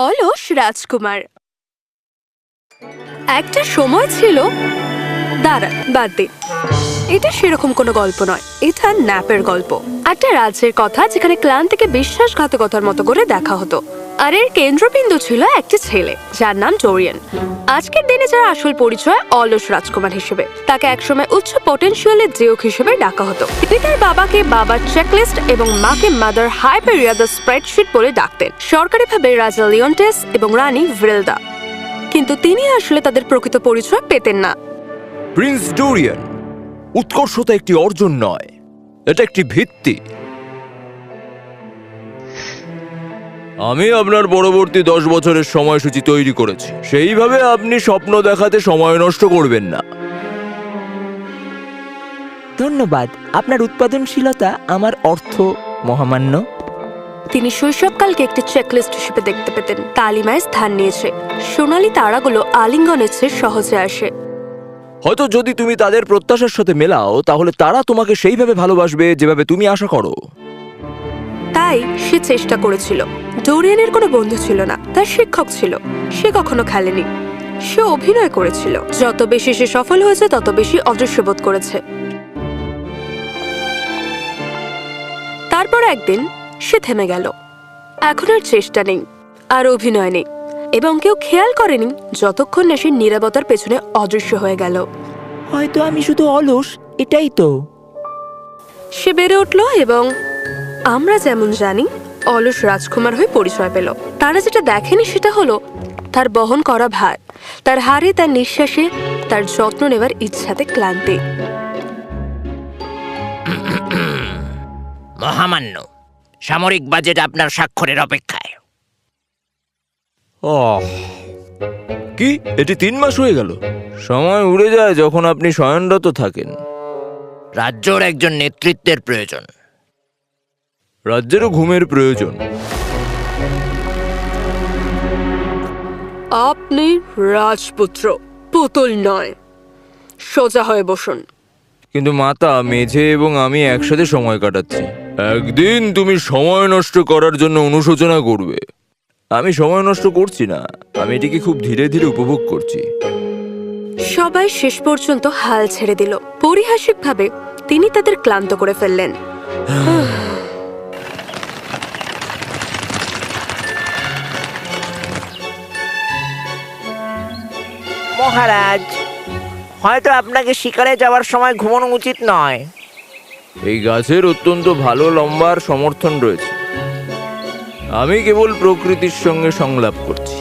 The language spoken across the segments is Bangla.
অলস রাজকুমার। একটা সময় ছিল, দাঁড়ান বাদ দিন, এটা সেরকম কোনো গল্প নয়, এটা ন্যাপের গল্প। একটা রাজ্যের কথা যেখানে ক্লান্তিকে বিশ্বাসঘাতকতার মতো করে দেখা হতো, আর এর কেন্দ্রবিন্দু ছিল একটি ছেলে যার নাম ডোরিয়ান। আজকের দিনে যার আসল পরিচয় অলস রাজকুমার হিসেবে, তাকে একসময় উচ্চ পটেনশিয়ালের জিওক হিসেবে ডাকা হতো। তিনি তার বাবাকে বাবার চেকলিস্ট এবং মাকে মাদার হাইপেরিয়া দ্য স্প্রেডশিট বলে ডাকতেন, সরকারিভাবে রাজা লিওন্টেস এবং রানী ভ্রেলদা, কিন্তু তিনি আসলে তাদের প্রকৃত পরিচয় পেতেন না। প্রিন্স ডোরিয়ান, উৎকর্ষতা একটি অর্জন নয়, এটা একটি ভিত্তি। আমি আপনার পরবর্তী 10 বছরের সময়সূচি তৈরি করেছি, সেইভাবে আপনি স্বপ্ন দেখাতে সময় নষ্ট করবেন না। ধন্যবাদ, আপনার উৎপাদনশীলতা আমার অর্থ মহামান্য। তিনি শৈশবকালকে একটি চেকলিস্ট হিসেবে দেখতে পেতেন। তালিমায় স্থান নিয়েছে, সোনালী তারাগুলো আলিঙ্গনের চেয়ে সহজে আসে। হয়তো যদি তুমি তাদের প্রত্যাশার সাথে মেলাও, তাহলে তারা তোমাকে সেইভাবে ভালোবাসবে যেভাবে তুমি আশা করো। তাই সে চেষ্টা করেছিল। ডোরিয়ানের কোনো বন্ধু ছিল না, তার শিক্ষক ছিল, সে কখনো খেলেনি। সে অভিনয় করেছিল। যত বেশি সে সফল হয়েছে তত বেশি অদৃশ্য বোধ করেছে। তারপর একদিন সে থেমে গেল। এখন আর চেষ্টা নেই, আর অভিনয় নেই, এবং কেউ খেয়াল করেনি যতক্ষণ না সে নীরবতার পেছনে অদৃশ্য হয়ে গেল। হয়তো আমি শুধু অলস, এটাই তো। সে বেড়ে উঠল এবং আমরা যেমন জানি অলস রাজকুমার হয়ে পরিচয় পেল। তারা যেটা দেখেনি সেটা হলো তার বহন করা ভার, তার হারে, তার নিঃশ্বাসে, তার যত্ন নেবার ইচ্ছাতে ক্লান্তি। মহামান্য, সামরিক বাজেট আপনার স্বাক্ষরের অপেক্ষায়। কি এটি 3 মাস হয়ে গেল? সময় উড়ে যায় যখন আপনি শয়নরত থাকেন। রাজ্যের একজন নেতৃত্বের প্রয়োজন। রাজ্যেরও ঘুমের প্রয়োজন। আপনি রাজপুত্র, পুতুল নয়। সোজা হয়ে বসুন। কিন্তু মাতা, মেঝে এবং আমি একসাথে সময় কাটাচ্ছি। একদিন তুমি সময় নষ্ট করার জন্য অনুশোচনা করবে। আমি সময় নষ্ট করছি না, আমি এটিকে খুব ধীরে ধীরে উপভোগ করছি। সবাই শেষ পর্যন্ত হাল ছেড়ে দিল। পরিহাসিকভাবে তিনি তাদের ক্লান্ত করে ফেললেন। মহারাজ, হয়তো আপনাকে শিকারে যাওয়ার সময় ঘুমানো উচিত নয়। এই গাছের অত্যন্ত ভালো লম্বার সমর্থন রয়েছে। আমি কেবল প্রকৃতির সঙ্গে সংলাপ করছি।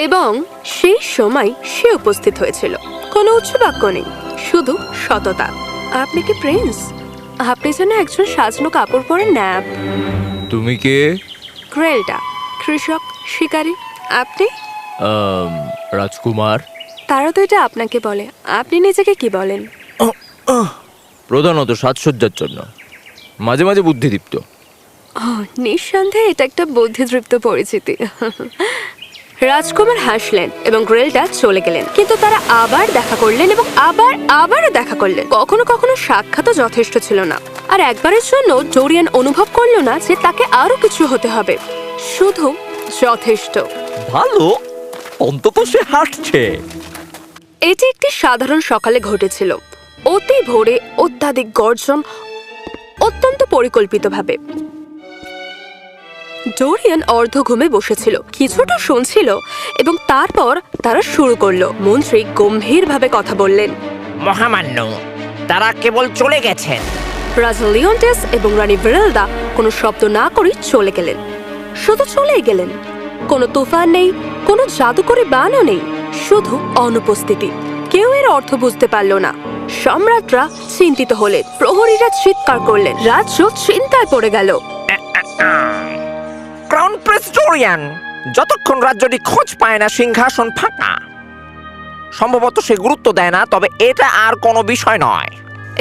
এবং সেই সময় সে উপস্থিত হয়েছিল। কোনো উচ্চ বাক্য নেই, শুধু সততা। আপনি কি প্রিন্স? আপনি যেন একজন সাজানো কাপড় পরে ন্যাপ। তুমি কে? গ্রেলটা, কৃষক, শিকারী। আপনি? রাজকুমার। তারা তো এটা আপনাকে বলে, আপনি নিজেকে কি বলেন? প্রধানত সাজসজ্জার জন্য, মাঝে মাঝে বুদ্ধিদীপ্ত। নিঃসন্দেহে এটা একটা বুদ্ধিদৃপ্ত পরিচিতি। রাজকুমার হাসলেন এবং গ্রেলটা চলে গেলেন, কিন্তু তারা আবার দেখা করলেন এবং আবারও দেখা করলেন। কখনো কখনো সাক্ষাৎও যথেষ্ট ছিল না, আর একবারের জন্য ডোরিয়ান অনুভব করলো না যে তাকে আরো কিছু হতে হবে, শুধু যথেষ্ট। ভালো, অন্তত সে হাসছে। এটি একটি সাধারণ সকালে ঘটেছিল, অতি ভোরে, অত্যাধিক গর্জন, অত্যন্ত পরিকল্পিতভাবে। ডোরিয়ান অর্ধ ঘুমে বসেছিল, কিছুটা শুনছিল, এবং তারপর তারা শুরু করলো। মন্ত্রী গম্ভীরভাবে কথা বললেন। মহামান্য, তারা কেবল চলে গেছেন। রাজা লিওন্টেস এবং রানী ভ্রেলদা কোনো শব্দ না করে চলে গেলেন, শুধু চলেই গেলেন। কোনো তুফান নেই, কোনো জাদুকরি বানও নেই, শুধু অনুপস্থিতি। কেউ এর অর্থ বুঝতে পারল না। সম্রাটরা চিন্তিত হলেন, প্রহরীরা চিৎকার করলেন, রাজ্য চিন্তায় পড়ে গেল। ক্রাউন প্রিন্স ডোরিয়ান যতক্ষণ রাজ্যটি খোঁজ পায় না, সিংহাসন ফাঁকা। সম্ভবত সে গুরুত্ব দেয় না, তবে এটা আর কোনো বিষয় নয়।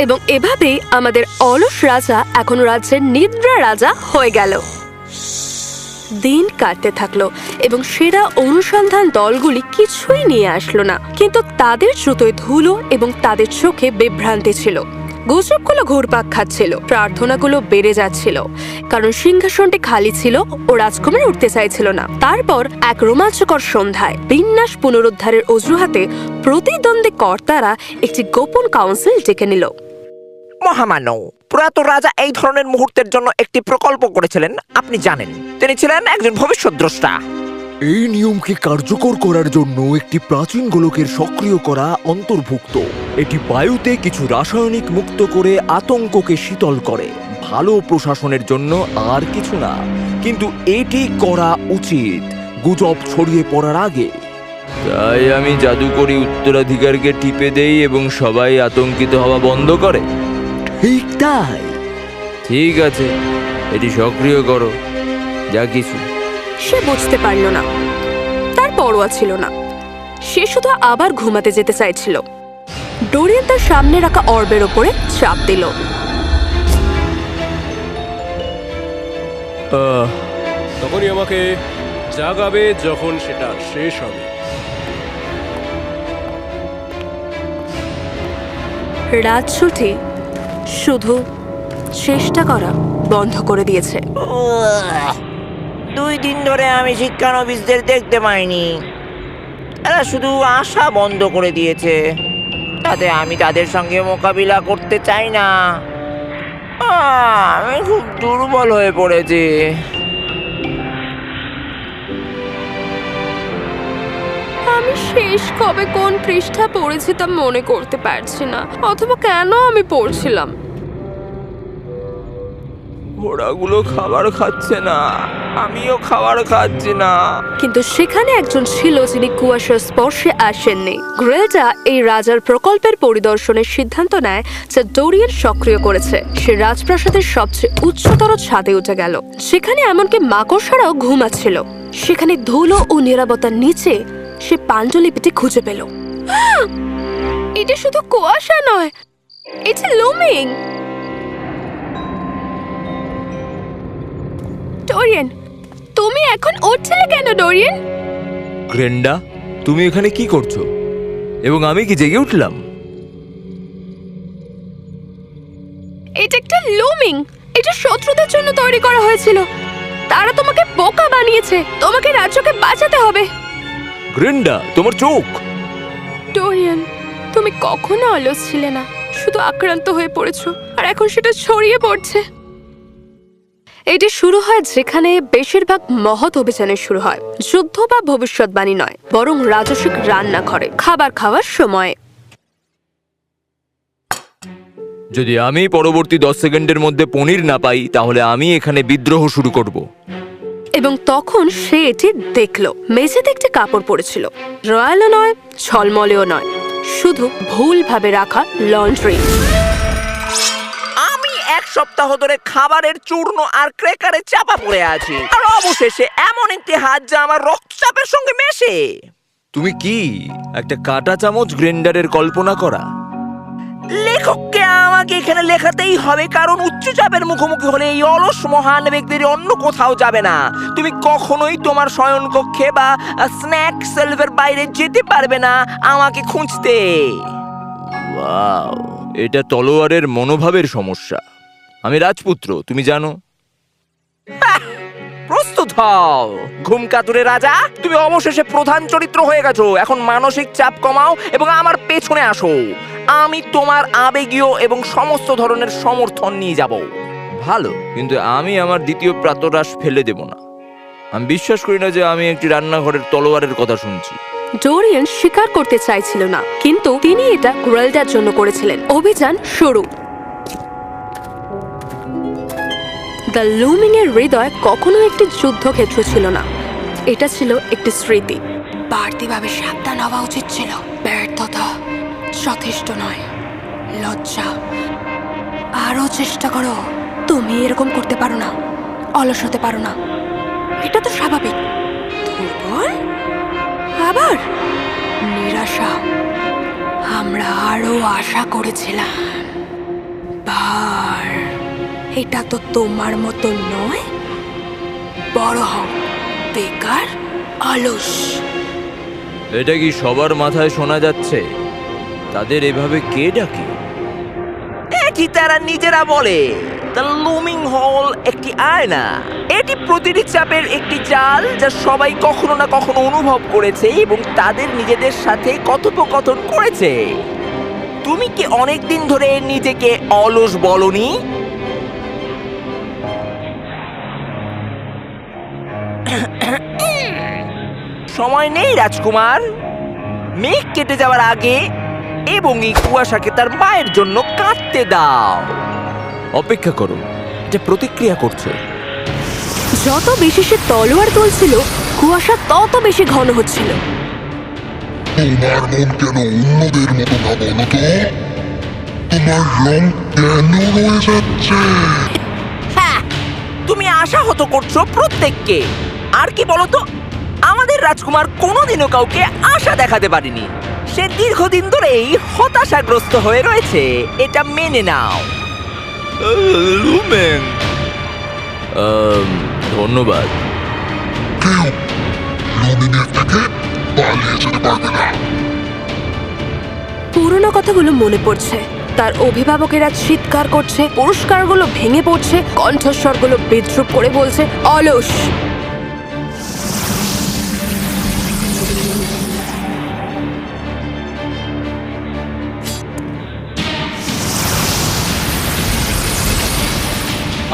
এবং এভাবেই আমাদের অলস রাজা এখন রাজ্যের নিদ্রা রাজা হয়ে গেল। দিন কাটতে থাকলো এবং সেরা অনুসন্ধান দলগুলি কিছুই নিয়ে আসলো না, কিন্তু তাদের জুতোয় ধুলো এবং তাদের চোখে বিভ্রান্তি ছিল। গুজবগুলো ঘুরপাক খাচ্ছিল, প্রার্থনাগুলো বেড়ে যাচ্ছিল, কারণ সিংহাসনটি খালি ছিল ও রাজকুমার উঠতে চাইছিল না। তারপর এক রোমাঞ্চকর সন্ধ্যায় বিন্যাস পুনরুদ্ধারের অজুহাতে প্রতিদ্বন্দ্বী কর্তারা একটি গোপন কাউন্সিল ডেকে নিল। মহামান্য, প্রয়াত রাজা এই ধরনের মুহূর্তের জন্য একটি প্রকল্প করেছিলেন, আপনি জানেন। তিনি ছিলেন একজন ভবিষ্যদ্দ্রষ্টা। এই নিয়মকে কার্যকর করার জন্য একটি প্রাচীন গোলকের সক্রিয় করা অন্তর্ভুক্ত। এটি বায়ুতে কিছু রাসায়নিক মুক্ত করে আতঙ্ককে শীতল করে। ভালো প্রশাসনের জন্য আর কিছু না, কিন্তু এটি করা উচিত গুজব ছড়িয়ে পড়ার আগে। তাই আমি জাদুকরি উত্তরাধিকারকে টিপে দেই এবং সবাই আতঙ্কিত হওয়া বন্ধ করে। ঠিক তাই। ঠিক আছে, এটি সক্রিয় করো, যা কিছু। সে বুঝতে পারল না, তার পরোয়া ছিল না। সে শুধু আবার ঘুমাতে যেতে চাইছিল। ডোরিয়ান তার সামনে রাখা অর্বের ওপরে চাপ দিল। তখনই আমাকে জাগাবে যখন সেটা শেষ হবে। রাজছুটি শুধু চেষ্টা করা বন্ধ করে দিয়েছে। 2 দিন ধরে আমি শিক্ষানবিশদের দেখতে পাইনি। এরা শুধু আশা বন্ধ করে দিয়েছে। তাতে আমি তাদের সঙ্গে মোকাবিলা করতে চাই না। আমি খুব দুর্বল হয়ে পড়েছি। আমি শেষ কবে কোন পৃষ্ঠা পড়েছি তা মনে করতে পারছি না, অথবা কেন আমি পড়ছিলাম। ঘোড়াগুলো খাবার খাচ্ছে না, আমিও খাবার খাচ্ছি না। কিন্তু সেখানে একজন ছিল যিনি কুয়াশার স্পর্শে আসেননি। গ্রেলটা এই রাজার প্রকল্পের পরিদর্শনের সিদ্ধান্ত নেয়, যা ডোরিয়ান সক্রিয় করেছে। সে রাজপ্রাসাদের সবচেয়ে উচ্চতর ছাদে উঠে গেল, সেখানে এমনকি মাকড়সারাও ঘুমাচ্ছিল। সেখানে ধুলো ও নিরাপত্তার নিচে সে পাণ্ডুলিপিটি খুঁজে পেল। এটা শুধু কুয়াশা নয়, এটা লুমিং। ডোরিয়ান, তুমি এখন উঠছিলে কেন? ডোরিয়ান, গ্রেন্ডা, তুমি এখানে কি করছো? এবং আমি কি জেগে উঠলাম? এটা একটা লুমিং। এটা শত্রুদের জন্য তৈরি করা হয়েছিল। তারা তোমাকে বোকা বানিয়েছে। তোমাকে রাজ্যকে বাঁচাতে হবে। গ্রেন্ডা, তোমার চোখ। ডোরিয়ান, তুমি কখনো অলস ছিলে না, শুধু আক্রান্ত হয়ে পড়েছো, আর এখন সেটা ছড়িয়ে পড়ছে। এটি শুরু হয় যেখানে বেশিরভাগ মহৎ অভিযানের শুরু হয়, যুদ্ধ বা ভবিষ্যৎবাণী নয়, বরং রাজস্বিক রান্নাঘরে খাবার খাওয়ার সময়। যদি আমি পরবর্তী 10 সেকেন্ডের মধ্যে পনির না পাই, তাহলে আমি এখানে বিদ্রোহ শুরু করব। এবং তখন সে এটি দেখলো। মেঝেতে একটি কাপড় পড়েছিল, রয়্যালও নয়, ঝলমলেও নয়, শুধু ভুলভাবে রাখা লন্ড্রি। আমি 1 সপ্তাহ ধরে খাবারের চূর্ণ আর ক্রেকারে চাপা পড়ে আছি, আর অবশেষে এমন একটি হাত যা আমার রক্তচাপের সঙ্গে মেশে। তুমি কি একটা কাঁটা চামচ গ্রাইন্ডারের কল্পনা করা? লেখককে আমাকে এখানে লেখাতেই হবে, কারণ উচ্চচাপের মুখোমুখি হলে এই অলস মহান ব্যক্তির অন্য কোথাও যাবে না। তুমি কখনোই তোমার শয়নকক্ষে বা স্ন্যাক সেলফের বাইরে যেতে পারবে না আমাকে খুঁজতে। ওয়াও, এটা তলোয়ারের মনোভাবের সমস্যা। আমি রাজপুত্র, তুমি জানো। প্রস্তুত হও ঘুম কাতুরে রাজা, তুমি অবশেষে প্রধান চরিত্র হয়ে গেছো। এখন মানসিক চাপ কমাও এবং আমার পেছনে আসো। আমি তোমার আবেগীয় এবং সমস্ত ধরনের সমর্থন নিয়ে যাব। ভালো, কিন্তু আমি আমার দ্বিতীয় প্রাতরাশ ফেলে দেব না। আমি বিশ্বাস করি না যে আমি একটি রান্নাঘরের তলোয়ারের কথা শুনছি। ডোরিয়ান স্বীকার করতে চাইছিল না, কিন্তু তিনি এটা গ্রেলটার জন্য করেছিলেন। অভিযান শুরু। দ্য লুমিং এর হৃদয় কখনো একটি যুদ্ধক্ষেত্র ছিল না, এটা ছিল একটি স্মৃতি। বাড়তিভাবে সাবধান হওয়া উচিত ছিল। ব্যর্থতা যথেষ্ট নয়, লজ্জা। আরো চেষ্টা করো। তুমি এরকম করতে পারো না, অলস হতে পারো না, এটা তো স্বাভাবিক। দুর্বল, আবার নিরাশা। আমরা আরো আশা করেছিলাম। ভার, এটা তো তোমার মতো নয়। বড় হও, বেকার, অলস। এটা কি সবার মাথায় শোনা যাচ্ছে? তাদের এভাবে কে ডাকে? শুনেছি তারা নিজেরা বলে দ্য লুমিং হল একটি আয়না। এটি প্রতিটি চাপের একটি জাল যা সবাই কখনো না কখনো অনুভব করেছে এবং তাদের নিজেদের সাথে কথোপকথন করেছে। তুমি কি অনেক দিন ধরে নিজেকে অলস বলনি? সময় নেই রাজকুমার, মেঘ কেটে যাওয়ার আগে এবং এই কুয়াশাকে তার মায়ের জন্য কাঁদতে দাও। অপেক্ষা করো, যে প্রতিক্রিয়া করছে। যত বেশি সে তলোয়ার তুলছিল কুয়াশা তত বেশি ঘন হচ্ছিল। তোমার মন কেন অন্যদের মতো না বলো তো? তোমার রং কেন রয়ে যাচ্ছে? হ্যাঁ, তুমি আশাহত করছো প্রত্যেককে। আর কি বলো তো, আমাদের রাজকুমার কোনোদিনও কাউকে আশা দেখাতে পারেনি। সে দীর্ঘদিন ধরেই হতাশাগ্রস্ত হয়ে রয়েছে, এটা মেনে নাও। লুমেন, ধন্যবাদ। কেউ লুমিনের থেকে পালিয়ে যেতে পারবে না। পুরোনো কথাগুলো মনে পড়ছে। তার অভিভাবকেরা চিৎকার করছে, পুরস্কারগুলো ভেঙে পড়ছে, কণ্ঠস্বরগুলো বিদ্রুপ করে বলছে অলস।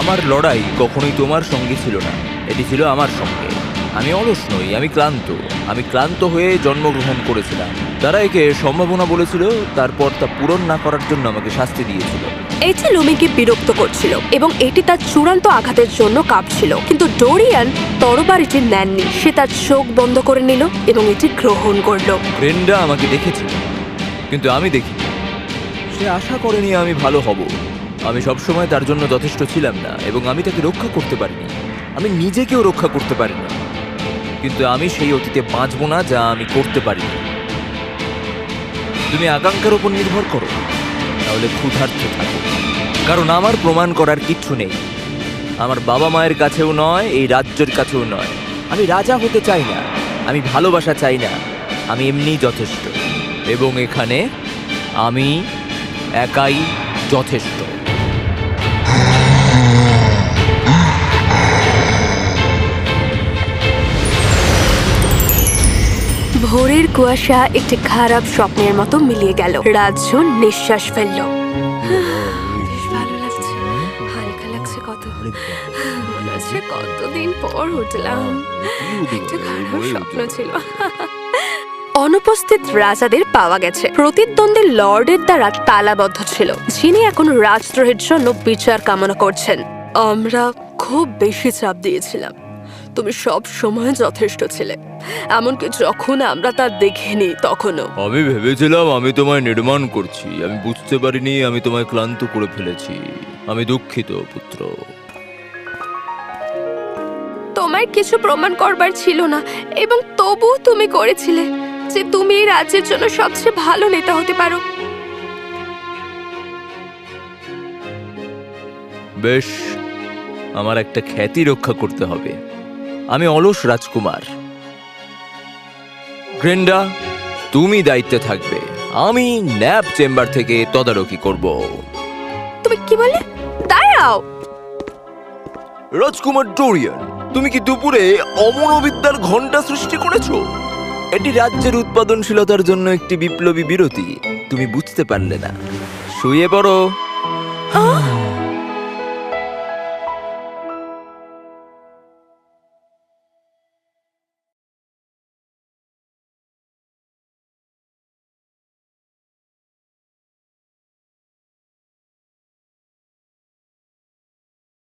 আমার লড়াই কখনোই তোমার সঙ্গে ছিল না, এটি ছিল আমার সঙ্গে। আমি অলস নই, আমি ক্লান্ত। আমি ক্লান্ত হয়ে জন্মগ্রহণ করেছিলাম। তারা একে সম্ভাবনা বলেছিল, তারপর তা পূরণ না করার জন্য আমাকে শাস্তি দিয়েছিল। এটি লুমিকে বিরক্ত করছিল এবং এটি তার চূড়ান্ত আঘাতের জন্য কাঁপছিল। কিন্তু ডোরিয়ান তরবারিটি নেননি। সে তার চোখ বন্ধ করে নিল এবং এটি গ্রহণ করলো। ব্রেন্ডা আমাকে দেখেছিল, কিন্তু আমি দেখিনি। সে আশা করেনি আমি ভালো হব। আমি সবসময় তার জন্য যথেষ্ট ছিলাম না এবং আমি তাকে রক্ষা করতে পারিনি। আমি নিজেকেও রক্ষা করতে পারিনি। কিন্তু আমি সেই অতীতে বাঁচব না যা আমি করতে পারিনি। তুমি আকাঙ্ক্ষার উপর নির্ভর করো, তাহলে ক্ষুধার্ত থাকো। কারণ আমার প্রমাণ করার কিচ্ছু নেই। আমার বাবা মায়ের কাছেও নয়, এই রাজ্যের কাছেও নয়। আমি রাজা হতে চাই না, আমি ভালোবাসা চাই না। আমি এমনিই যথেষ্ট এবং এখানে আমি একাই যথেষ্ট। ভোরের কুয়াশা একটি খারাপ স্বপ্নের মতো মিলিয়ে গেল। রাজ্য নিঃশ্বাস ফেলল। বেশ ভালো লাগছে, হালকা লাগছে। কত মনে হচ্ছে কতদিন পর উঠলাম। একটা খারাপ স্বপ্ন ছিল। অনুপস্থিত রাজাদের পাওয়া গেছে। প্রতিদ্বন্দ্বী লর্ডের দ্বারা তালাবদ্ধ ছিল, যিনি এখন রাজদ্রোহের জন্য বিচার কামনা করছেন। আমরা খুব বেশি চাপ দিয়েছিলাম। তুমি সব সময় যথেষ্ট ছিলে, এমনকি যখন আমরা তা দেখিনি তখনও। আমি ভেবেছিলাম আমি তোমায় নির্মাণ করছি। আমি বুঝতে পারিনি আমি তোমায় ক্লান্ত করে ফেলেছি। আমি দুঃখিত পুত্র। তোমার কিছু প্রমাণ করবার ছিল না এবং তবুও তুমি করেছিলে যে তুমি এই রাজ্যের জন্য সবচেয়ে ভালো নেতা হতে পারো। বেশ, আমার একটা খ্যাতি রক্ষা করতে হবে। আমি অলস রাজকুমার। গ্রেন্ডা, তুমি দায়িত্বে থাকবে। আমি ন্যাপ চেম্বার থেকে তদারকি করব। তুমি কি বললে? দাঁড়াও। রাজকুমার ডোরিয়ান, তুমি কি দুপুরে অমনোবিদ্যার ঘণ্টা সৃষ্টি করেছো? এটি রাজ্যের উৎপাদনশীলতার জন্য একটি বিপ্লবী বিরতি। তুমি বুঝতে পারলে না। শুয়ে পড়ো।